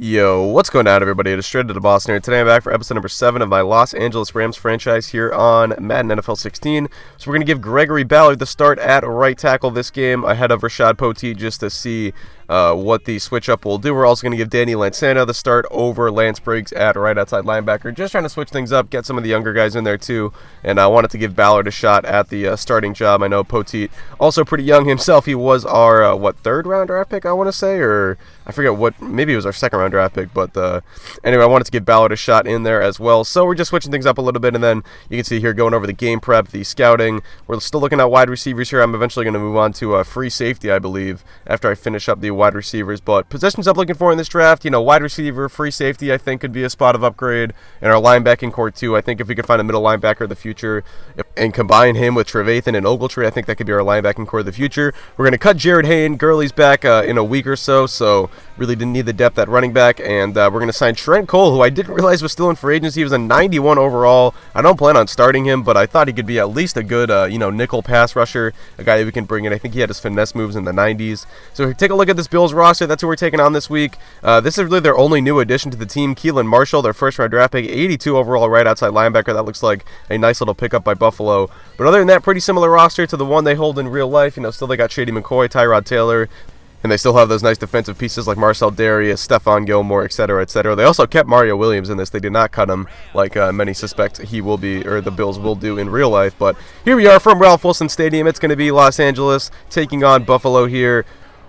Yo, what's going on, everybody? It is Straight to the Boston here. Today I'm back for episode number 7 of my Los Angeles Rams franchise here on Madden NFL 16. So we're going to give Gregory Ballard the start at right tackle this game ahead of Rashad Poteet just to see what the switch-up will do. We're also going to give Danny Lansana the start over Lance Briggs at right outside linebacker. Just trying to switch things up, get some of the younger guys in there too. And I wanted to give Ballard a shot at the starting job. I know Poteet, also pretty young himself. He was our, third-round draft pick, I want to say? Or I forget what, maybe it was our second-round draft pick. But anyway, I wanted to give Ballard a shot in there as well. So we're just switching things up a little bit. And then you can see here going over the game prep, the scouting. We're still looking at wide receivers here. I'm eventually going to move on to free safety, I believe, after I finish up the wide receivers. But positions I'm looking for in this draft, wide receiver, free safety, I think could be a spot of upgrade. And our linebacking core too. I think if we could find a middle linebacker of the future and combine him with Trevathan and Ogletree, I think that could be our linebacking core of the future. We're going to cut Jared Hayne. Gurley's back in a week or so really didn't need the depth at running back. And we're going to sign Trent Cole, who I didn't realize was still in free agency. He was a 91 overall. I don't plan on starting him, but I thought he could be at least a good nickel pass rusher, a guy that we can bring in. I think he had his finesse moves in the 90s. So take a look at this Bills roster. That's who we're taking on this week. This is really their only new addition to the team. Keelan Marshall, their first-round draft pick, 82 overall right outside linebacker. That looks like a nice little pickup by Buffalo. But other than that, pretty similar roster to the one they hold in real life. Still they got Shady McCoy, Tyrod Taylor, and they still have those nice defensive pieces like Marcel Darius, Stephon Gilmore, etc., etc. They also kept Mario Williams in this. They did not cut him like many suspect he will be, or the Bills will do in real life. But here we are from Ralph Wilson Stadium. It's going to be Los Angeles taking on Buffalo here.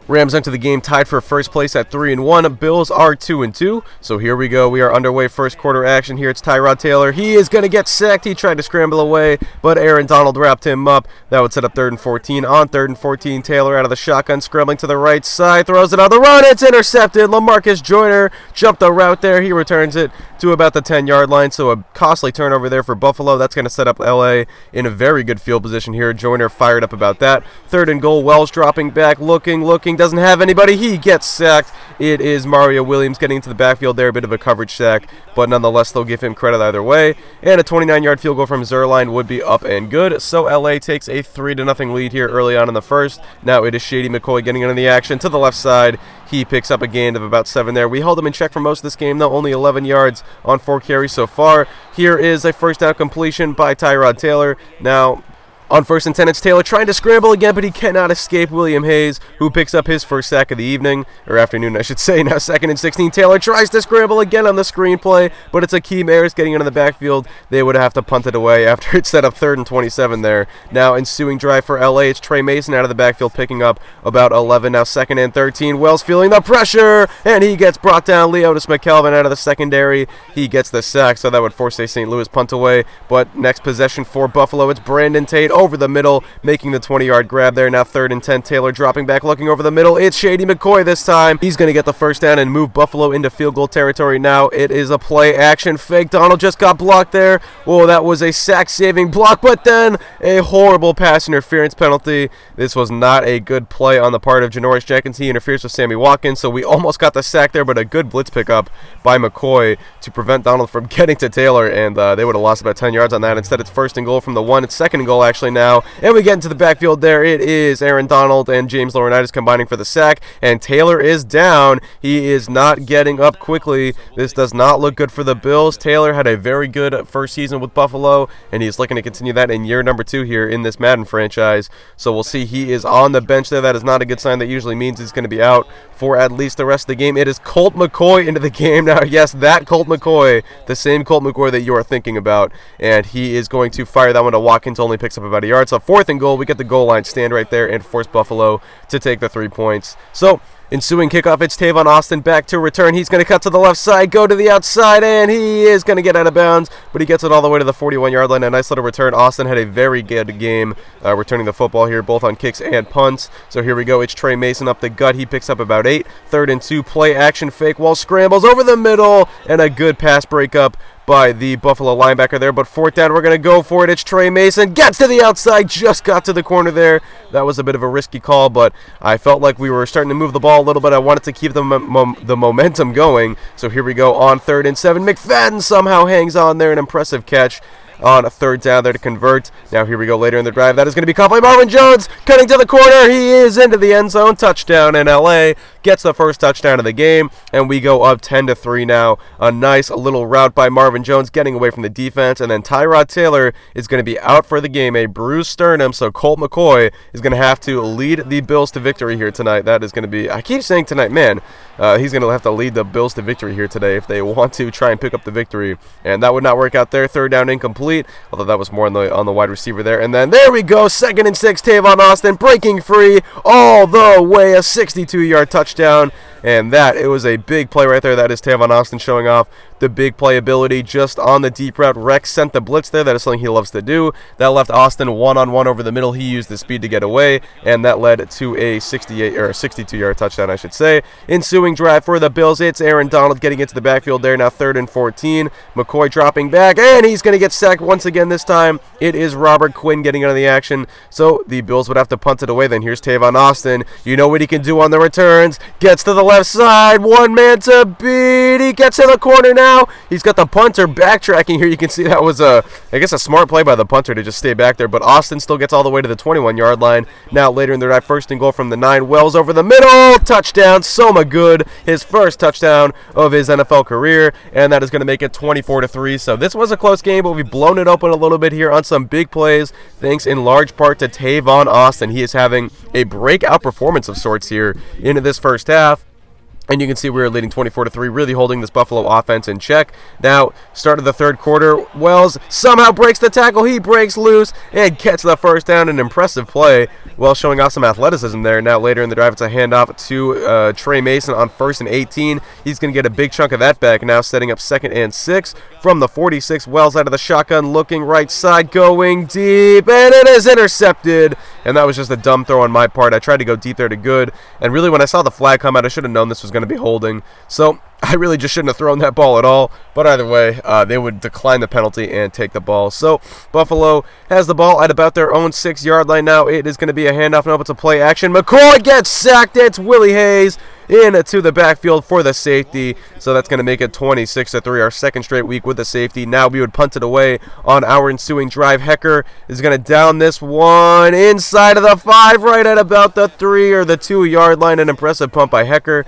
Rams enter the game tied for first place at 3-1. Bills are 2-2. So here we go. We are underway. First quarter action here. It's Tyrod Taylor. He is going to get sacked. He tried to scramble away, but Aaron Donald wrapped him up. That would set up 3rd and 14. On 3rd and 14, Taylor out of the shotgun, scrambling to the right side, throws it on the run. It's intercepted. LaMarcus Joyner jumped the route there. He returns it to about the 10-yard line. So a costly turnover there for Buffalo. That's going to set up LA in a very good field position here. Joyner fired up about that. 3rd and goal. Wells dropping back, looking, doesn't have anybody. He gets sacked. It is Mario Williams getting into the backfield there. A bit of a coverage sack, but nonetheless, they'll give him credit either way. And a 29-yard field goal from Zerline would be up and good. So LA takes a 3-0 lead here early on in the first. Now it is Shady McCoy getting into the action to the left side. He picks up a gain of about 7 there. We held him in check for most of this game, though. Only 11 yards on 4 carries so far. Here is a first down completion by Tyrod Taylor. Now, on 1st and 10, it's Taylor trying to scramble again, but he cannot escape William Hayes, who picks up his first sack of the evening, or afternoon, I should say. Now 2nd and 16, Taylor tries to scramble again on the screenplay, but it's Akeem Ayers getting into the backfield. They would have to punt it away after it set up 3rd and 27 there. Now ensuing drive for LA, it's Trey Mason out of the backfield picking up about 11. Now 2nd and 13, Wells feeling the pressure, and he gets brought down. Leotis McKelvin out of the secondary. He gets the sack, so that would force a St. Louis punt away. But next possession for Buffalo, it's Brandon Tate over the middle, making the 20-yard grab there. Now 3rd and 10, Taylor dropping back, looking over the middle. It's Shady McCoy this time. He's going to get the first down and move Buffalo into field goal territory. Now it is a play action fake. Donald just got blocked there. Whoa, that was a sack-saving block, but then a horrible pass interference penalty. This was not a good play on the part of Janoris Jenkins. He interferes with Sammy Watkins, so we almost got the sack there, but a good blitz pickup by McCoy to prevent Donald from getting to Taylor, and they would have lost about 10 yards on that. Instead, it's 1st and goal from the 1. It's 2nd and goal actually now. And we get into the backfield there. It is Aaron Donald and James Laurinaitis combining for the sack. And Taylor is down. He is not getting up quickly. This does not look good for the Bills. Taylor had a very good first season with Buffalo, and he's looking to continue that in year number 2 here in this Madden franchise. So we'll see. He is on the bench there. That is not a good sign. That usually means he's going to be out for at least the rest of the game. It is Colt McCoy into the game now. Yes, that Colt McCoy, the same Colt McCoy that you are thinking about. And he is going to fire that one to Watkins. Only picks up about a yard. So 4th and goal. We get the goal line stand right there and force Buffalo to take the 3 points. So ensuing kickoff, it's Tavon Austin back to return. He's going to cut to the left side, go to the outside, and he is going to get out of bounds, but he gets it all the way to the 41-yard line. A nice little return. Austin had a very good game returning the football here, both on kicks and punts. So here we go. It's Trey Mason up the gut. He picks up about 8. 3rd and 2, play action fake. Wall scrambles over the middle, and a good pass breakup by the Buffalo linebacker there. But 4th down, we're going to go for it. It's Trey Mason. Gets to the outside. Just got to the corner there. That was a bit of a risky call, but I felt like we were starting to move the ball a little bit. I wanted to keep the momentum going. So here we go on 3rd and 7. McFadden somehow hangs on there. An impressive catch. on a third down there to convert. Now here we go later in the drive. That is going to be caught by Marvin Jones, cutting to the corner. He is into the end zone. Touchdown, and LA gets the first touchdown of the game, and we go up 10-3 now. A nice little route by Marvin Jones getting away from the defense, and then Tyrod Taylor is going to be out for the game, a bruised sternum, so Colt McCoy is going to have to lead the Bills to victory here tonight. That is going to be, I keep saying tonight, man, he's going to have to lead the Bills to victory here today if they want to try and pick up the victory, and that would not work out there. Third down incomplete, although that was more on the wide receiver there, and then there we go, 2nd and 6, Tavon Austin breaking free all the way, a 62-yard touchdown. And it was a big play right there. That is Tavon Austin showing off the big playability just on the deep route. Rex sent the blitz there. That is something he loves to do. That left Austin one-on-one over the middle. He used his speed to get away, and that led to a 62-yard touchdown, I should say. Ensuing drive for the Bills. It's Aaron Donald getting into the backfield there. Now 3rd and 14. McCoy dropping back, and he's going to get sacked once again this time. It is Robert Quinn getting into the action, so the Bills would have to punt it away. Then here's Tavon Austin. You know what he can do on the returns. Gets to the left side, one man to beat. He gets in the corner now. He's got the punter backtracking here. You can see that was I guess a smart play by the punter to just stay back there, but Austin still gets all the way to the 21-yard line. Now later in the drive, 1st and goal from the 9. Wells over the middle, touchdown. Soma Good, his first touchdown of his NFL career, and that is going to make it 24-3. So this was a close game, but we've blown it open a little bit here on some big plays, thanks in large part to Tavon Austin. He is having a breakout performance of sorts here into this first half. And you can see we were leading 24-3, really holding this Buffalo offense in check. Now, start of the third quarter, Wells somehow breaks the tackle. He breaks loose and gets the first down. An impressive play. Wells showing off some athleticism there. Now, later in the drive, it's a handoff to Trey Mason on 1st and 18. He's going to get a big chunk of that back now, setting up 2nd and 6 from the 46. Wells out of the shotgun, looking right side, going deep, and it is intercepted. And that was just a dumb throw on my part. I tried to go deep there to good, and really when I saw the flag come out, I should have known this was going to be holding. So I really just shouldn't have thrown that ball at all. But either way, they would decline the penalty and take the ball. So Buffalo has the ball at about their own 6-yard line now. It is going to be a handoff. Nope, it's a play action. McCoy gets sacked. It's Willie Hayes into the backfield for the safety. So that's going to make it 26-3, our 2nd straight week with the safety. Now we would punt it away on our ensuing drive. Hecker is going to down this one inside of the 5, right at about the 3 or the 2-yard line. An impressive punt by Hecker.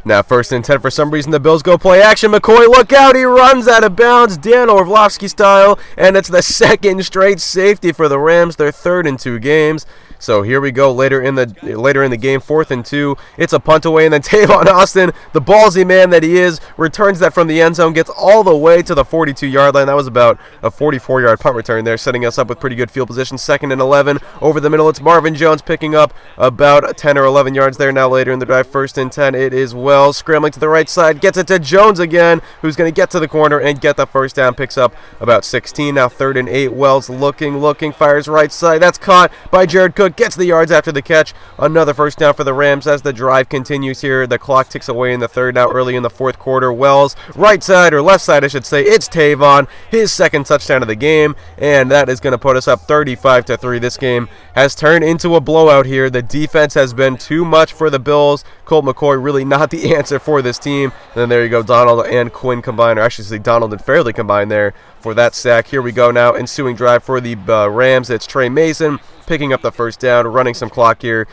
Now 1st and 10, for some reason the Bills go play action. McCoy, look out, he runs out of bounds, Dan Orlovsky style, and it's the 2nd straight safety for the Rams, their 3rd in 2 games. So here we go later in the game, 4th and 2. It's a punt away, and then Tavon Austin, the ballsy man that he is, returns that from the end zone, gets all the way to the 42-yard line. That was about a 44-yard punt return there, setting us up with pretty good field position. 2nd and 11. Over the middle, it's Marvin Jones picking up about 10 or 11 yards there. Now later in the drive, 1st and 10. It is Wells scrambling to the right side, gets it to Jones again, who's going to get to the corner and get the first down, picks up about 16. Now 3rd and 8. Wells looking, fires right side. That's caught by Jared Cook. Gets the yards after the catch. Another first down for the Rams as the drive continues here. The clock ticks away in the 3rd, now early in the 4th quarter. Wells, right side, or left side I should say, it's Tavon, his 2nd touchdown of the game, and that is going to put us up 35-3. This game has turned into a blowout here. The defense has been too much for the Bills. Colt McCoy really not the answer for this team. And then there you go, Donald and Quinn combined, or actually say Donald and Fairley combined there for that sack. Here we go now, ensuing drive for the Rams. It's Trey Mason picking up the first down, running some clock here.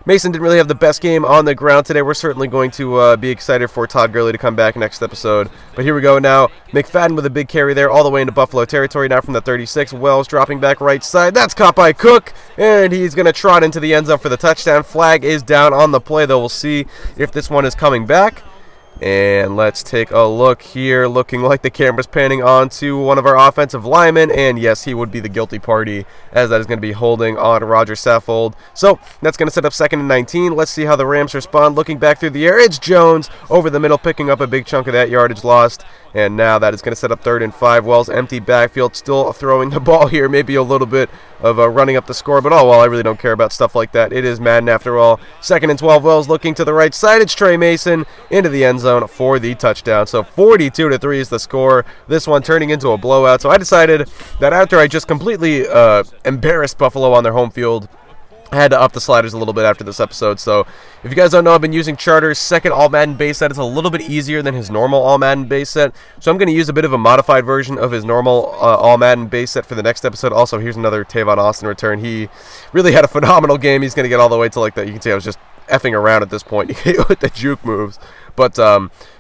Mason didn't really have the best game on the ground today. We're certainly going to be excited for Todd Gurley to come back next episode. But here we go now. McFadden with a big carry there all the way into Buffalo territory now from the 36. Wells dropping back right side. That's caught by Cook, and he's going to trot into the end zone for the touchdown. Flag is down on the play, though. We'll see if this one is coming back. And let's take a look here, looking like the camera's panning on to one of our offensive linemen, and yes, he would be the guilty party, as that is going to be holding on Roger Saffold. So that's going to set up 2nd and 19. Let's see how the Rams respond. Looking back through the air, it's Jones over the middle, picking up a big chunk of that yardage lost. And now that is going to set up 3rd and 5. Wells empty backfield, still throwing the ball here. Maybe a little bit of running up the score, but oh well, I really don't care about stuff like that. It is Madden after all. 2nd and 12. Wells looking to the right side. It's Trey Mason into the end zone for the touchdown. So 42-3 is the score. This one turning into a blowout. So I decided that after I just completely embarrassed Buffalo on their home field, I had to up the sliders a little bit after this episode. So if you guys don't know, I've been using Charter's second All-Madden base set. It's a little bit easier than his normal All-Madden base set. So I'm going to use a bit of a modified version of his normal All-Madden base set for the next episode. Also, here's another Tavon Austin return. He really had a phenomenal game. He's going to get all the way to like that. You can see I was just effing around at this point with the juke moves. But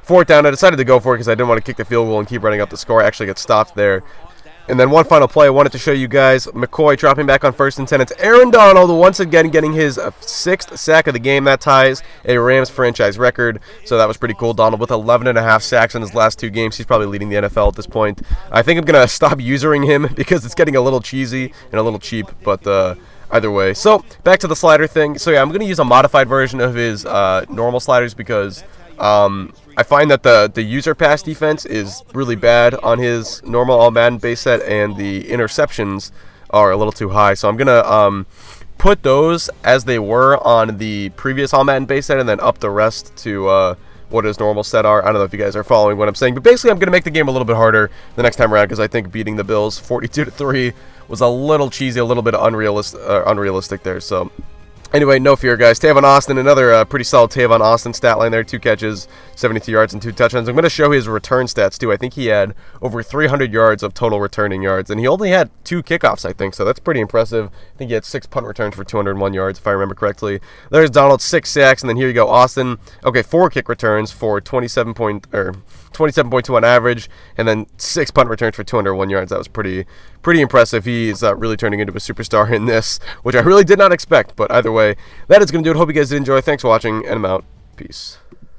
fourth down, I decided to go for it because I didn't want to kick the field goal and keep running up the score. I actually got stopped there. And then one final play I wanted to show you guys. McCoy dropping back on 1st and 10. It's Aaron Donald once again getting his 6th sack of the game. That ties a Rams franchise record. So that was pretty cool. Donald with 11.5 sacks in his last 2 games. He's probably leading the NFL at this point. I think I'm going to stop using him because it's getting a little cheesy and a little cheap. But either way. So back to the slider thing. So yeah, I'm going to use a modified version of his normal sliders because I find that the user pass defense is really bad on his normal All-Madden base set, and the interceptions are a little too high. So I'm going to put those as they were on the previous All-Madden base set and then up the rest to what his normal set are. I don't know if you guys are following what I'm saying, but basically I'm going to make the game a little bit harder the next time around because I think beating the Bills 42-3 was a little cheesy, a little bit unrealistic there. So anyway, no fear, guys. Tavon Austin, another pretty solid Tavon Austin stat line there. 2 catches, 72 yards, and 2 touchdowns. I'm going to show his return stats, too. I think he had over 300 yards of total returning yards, and he only had 2 kickoffs, I think, so that's pretty impressive. I think he had 6 punt returns for 201 yards, if I remember correctly. There's Donald, 6 sacks, and then here you go, Austin. Okay, 4 kick returns for 27.2 on average, and then 6 punt returns for 201 yards. That was pretty impressive. He's really turning into a superstar in this, which I really did not expect, but either way, that is going to do it. Hope you guys did enjoy. Thanks for watching, and I'm out. Peace.